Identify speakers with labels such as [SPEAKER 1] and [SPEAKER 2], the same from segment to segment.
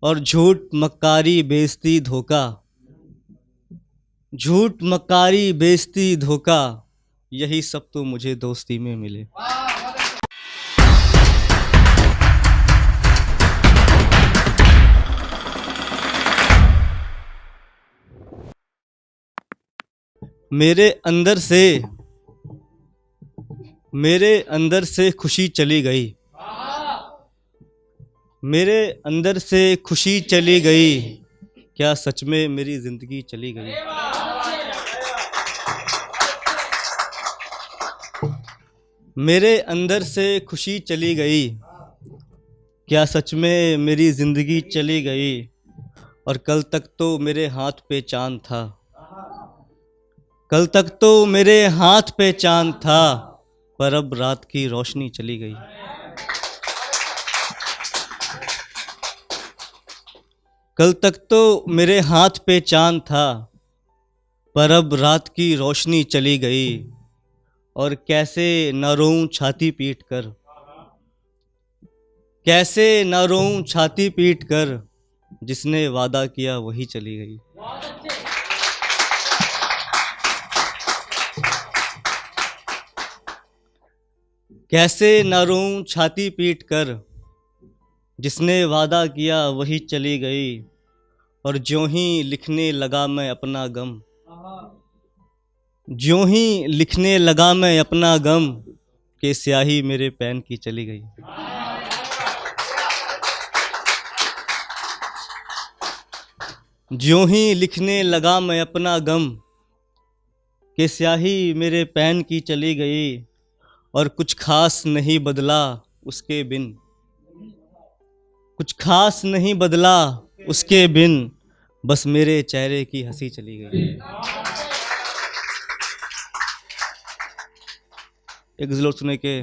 [SPEAKER 1] और झूठ मक्कारी बेइज्जती धोखा, झूठ मक्कारी बेइज्जती धोखा, यही सब तो मुझे दोस्ती में मिले। मेरे अंदर से खुशी चली गई, मेरे अंदर से खुशी चली गई, क्या सच में मेरी जिंदगी चली गई। मेरे अंदर से खुशी चली गई, क्या सच में मेरी जिंदगी चली गई। और कल तक तो मेरे हाथ पे चांद था, कल तक तो मेरे हाथ पे चांद था, पर अब रात की रोशनी चली गई। कल तक तो मेरे हाथ पे चांद था, पर अब रात की रोशनी चली गई। और कैसे न रोऊं छाती पीट कर, कैसे न रोऊं छाती पीट कर, जिसने वादा किया वही चली गई। कैसे न रोऊं छाती पीट कर, जिसने वादा किया वही चली गई। और ज्यों ही लिखने लगा मैं अपना गम, ज्यों ही लिखने लगा मैं अपना गम, के स्याही मेरे पेन की चली गई। ज्यों ही लिखने लगा मैं अपना गम, के स्याही मेरे पेन की चली गई। और कुछ खास नहीं बदला उसके बिन, कुछ खास नहीं बदला उसके बिन, बस मेरे चेहरे की हंसी चली गई। एक ज़रूर सुने के,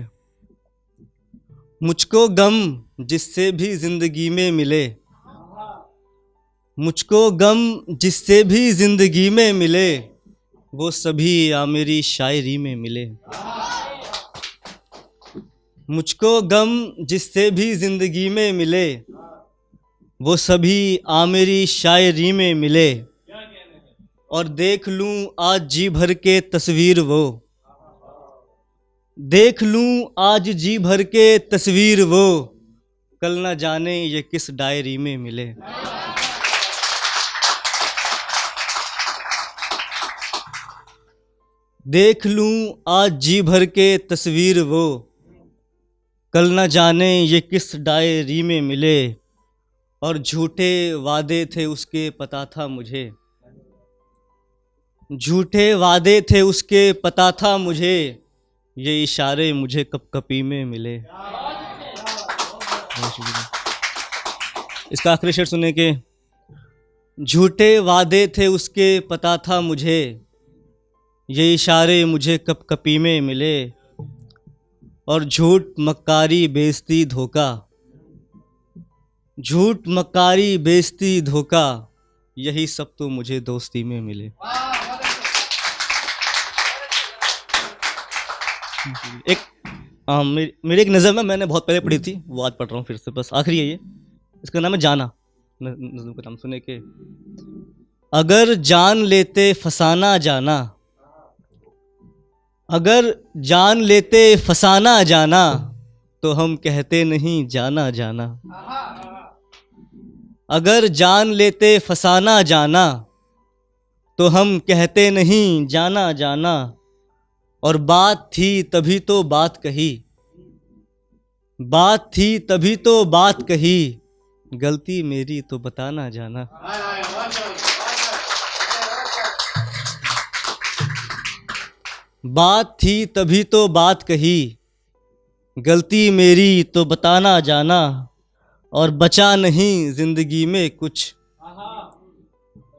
[SPEAKER 1] मुझको गम जिससे भी जिंदगी में मिले, मुझको गम जिससे भी जिंदगी में मिले, वो सभी मेरी शायरी में मिले। मुझको गम जिससे भी जिंदगी में मिले, वो सभी मेरी शायरी में मिले। और देख लूं आज जी भर के तस्वीर वो, देख लूं आज जी भर के तस्वीर वो, कल ना जाने ये किस डायरी में मिले। देख लूं आज जी भर के तस्वीर वो, कल न जाने ये किस डायरी में मिले। और झूठे वादे थे उसके पता था मुझे, झूठे वादे थे उसके पता था मुझे, ये इशारे मुझे कपकपी में मिले। इसका आखिरी शेर सुने के, झूठे वादे थे उसके पता था मुझे, ये इशारे मुझे कपकपी में मिले। और झूठ मक्कारी बेइज्जती धोखा, झूठ मक्कारी बेइज्जती धोखा, यही सब तो मुझे दोस्ती में मिले। एक मेरी एक नज़म है, मैंने बहुत पहले पढ़ी थी, वो आज पढ़ रहा हूँ फिर से, बस आखिरी है ये। इसका नाम है जाना। नज़म का नाम सुने के, अगर जान लेते फसाना जाना, अगर जान लेते फसाना जाना, तो हम कहते नहीं जाना जाना। अगर जान लेते फसाना जाना, तो हम कहते नहीं जाना जाना। और बात थी तभी तो बात कही, बात थी तभी तो बात कही, गलती मेरी तो बताना जाना। बात थी तभी तो बात कही, गलती मेरी तो बताना जाना। और बचा नहीं जिंदगी में कुछ,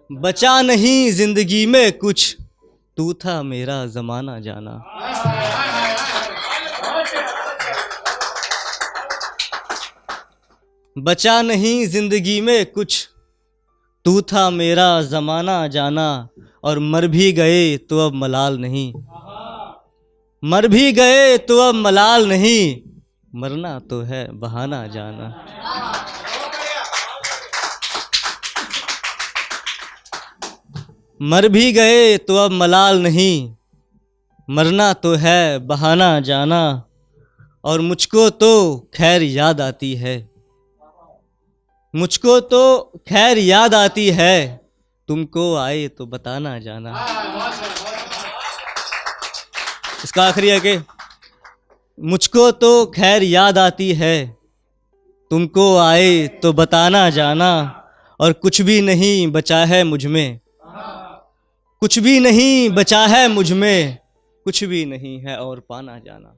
[SPEAKER 1] बचा नहीं जिंदगी में कुछ, तू था मेरा जमाना जाना। बचा नहीं जिंदगी में कुछ, तू था मेरा जमाना जाना। और मर भी गए तो अब मलाल नहीं, मर भी गए तो अब मलाल नहीं, मरना तो है बहाना जाना। मर भी गए तो अब मलाल नहीं, मरना तो है बहाना जाना। और मुझको तो खैर याद आती है, मुझको तो खैर याद आती है, तुमको आए तो बताना जाना। इसका आखिरी है कि मुझको तो खैर याद आती है, तुमको आए तो बताना जाना। और कुछ भी नहीं बचा है मुझ में, कुछ भी नहीं बचा है मुझ में, कुछ भी नहीं है और पाना जाना।